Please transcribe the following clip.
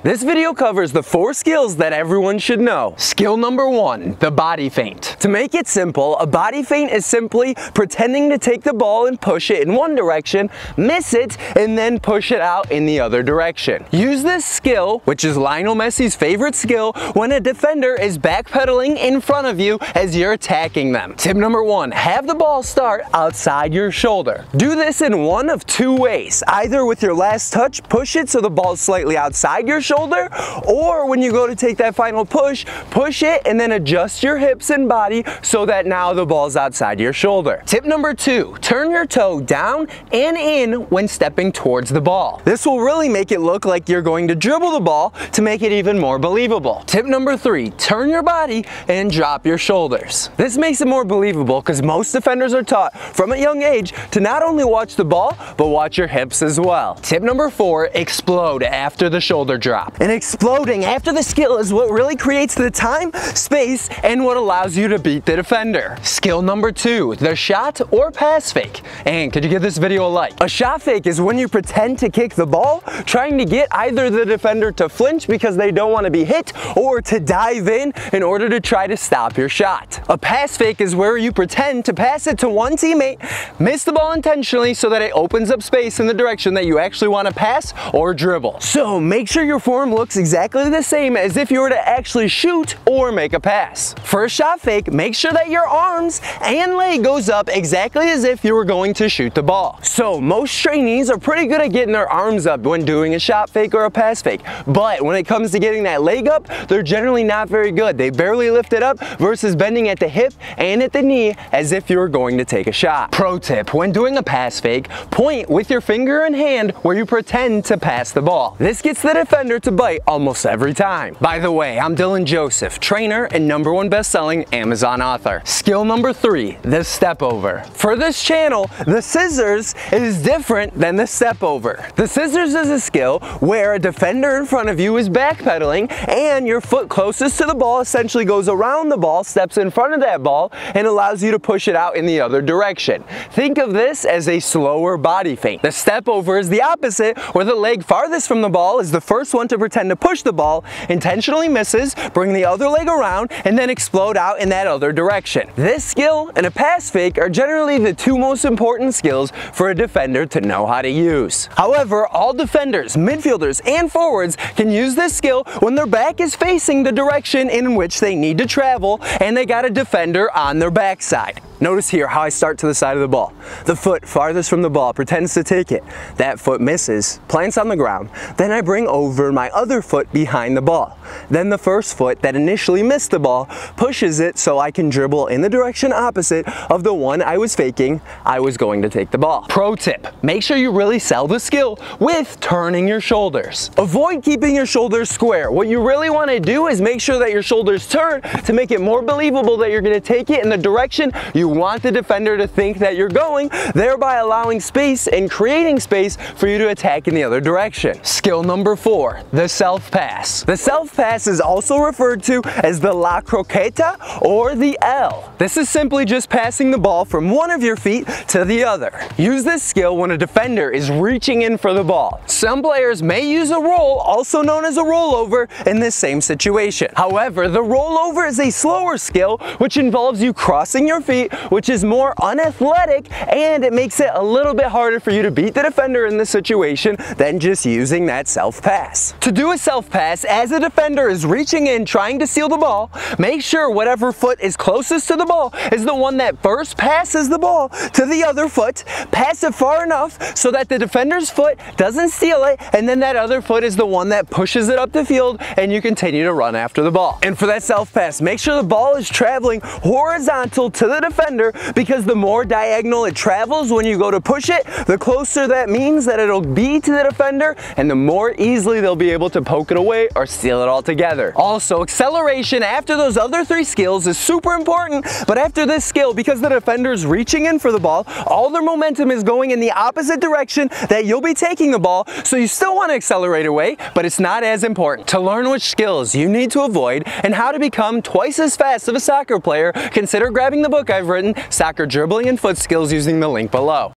This video covers the 4 skills that everyone should know. Skill number 1, the body feint. To make it simple, a body feint is simply pretending to take the ball and push it in one direction, miss it, and then push it out in the other direction. Use this skill, which is Lionel Messi's favorite skill, when a defender is backpedaling in front of you as you're attacking them. Tip number 1, have the ball start outside your shoulder. Do this in one of 2 ways. Either with your last touch, push it so the ball's slightly outside your shoulder, or when you go to take that final push it and then adjust your hips and body so that now the ball's outside your shoulder. Tip number 2, turn your toe down and in when stepping towards the ball. This will really make it look like you're going to dribble the ball to make it even more believable. Tip number 3, turn your body and drop your shoulders. This makes it more believable because most defenders are taught from a young age to not only watch the ball, but watch your hips as well. Tip number 4, explode after the shoulder drop. And exploding after the skill is what really creates the time, space, and what allows you to beat the defender. Skill number 2, the shot or pass fake. And could you give this video a like? A shot fake is when you pretend to kick the ball, trying to get either the defender to flinch because they don't want to be hit, or to dive in order to try to stop your shot. A pass fake is where you pretend to pass it to one teammate, miss the ball intentionally so that it opens up space in the direction that you actually want to pass or dribble. So make sure your form looks exactly the same as if you were to actually shoot or make a pass. For a shot fake, make sure that your arms and leg goes up exactly as if you were going to shoot the ball. So most trainees are pretty good at getting their arms up when doing a shot fake or a pass fake, but when it comes to getting that leg up, they're generally not very good. They barely lift it up versus bending at the hip and at the knee as if you were going to take a shot. Pro tip, when doing a pass fake, point with your finger and hand where you pretend to pass the ball. This gets the defender to bite almost every time. By the way, I'm Dylan Joseph, trainer and #1 best-selling Amazon author. Skill number 3, the step over. For this channel, the scissors is different than the step over. The scissors is a skill where a defender in front of you is backpedaling and your foot closest to the ball essentially goes around the ball, steps in front of that ball, and allows you to push it out in the other direction. Think of this as a slower body feint. The step over is the opposite, where the leg farthest from the ball is the first one to pretend to push the ball, intentionally misses, bring the other leg around, and then explode out in that other direction. This skill and a pass fake are generally the 2 most important skills for a defender to know how to use. However, all defenders, midfielders, and forwards can use this skill when their back is facing the direction in which they need to travel and they got a defender on their backside. Notice here how I start to the side of the ball. The foot farthest from the ball pretends to take it. That foot misses, plants on the ground. Then I bring over my other foot behind the ball. Then the first foot that initially missed the ball pushes it so I can dribble in the direction opposite of the one I was faking I was going to take the ball. Pro tip, make sure you really sell the skill with turning your shoulders. Avoid keeping your shoulders square. What you really want to do is make sure that your shoulders turn to make it more believable that you're going to take it in the direction you want the defender to think that you're going, thereby allowing space and creating space for you to attack in the other direction. Skill number 4, the self pass. The self pass is also referred to as the La Croqueta or the L. This is simply just passing the ball from one of your feet to the other. Use this skill when a defender is reaching in for the ball. Some players may use a roll, also known as a rollover, in this same situation. However, the rollover is a slower skill which involves you crossing your feet, which is more unathletic, and it makes it a little bit harder for you to beat the defender in this situation than just using that self pass. To do a self pass, as a defender is reaching in trying to steal the ball, make sure whatever foot is closest to the ball is the one that first passes the ball to the other foot. Pass it far enough so that the defender's foot doesn't steal it, and then that other foot is the one that pushes it up the field and you continue to run after the ball. And for that self pass, make sure the ball is traveling horizontal to the defender, because the more diagonal it travels when you go to push it, the closer that means that it'll be to the defender, and the more easily they'll be able to poke it away or steal it altogether. Also, acceleration after those other 3 skills is super important, but after this skill, because the defender's reaching in for the ball, all their momentum is going in the opposite direction that you'll be taking the ball, so you still want to accelerate away, but it's not as important. To learn which skills you need to avoid and how to become twice as fast of a soccer player, consider grabbing the book I've written, Soccer Dribbling and Foot Skills, using the link below.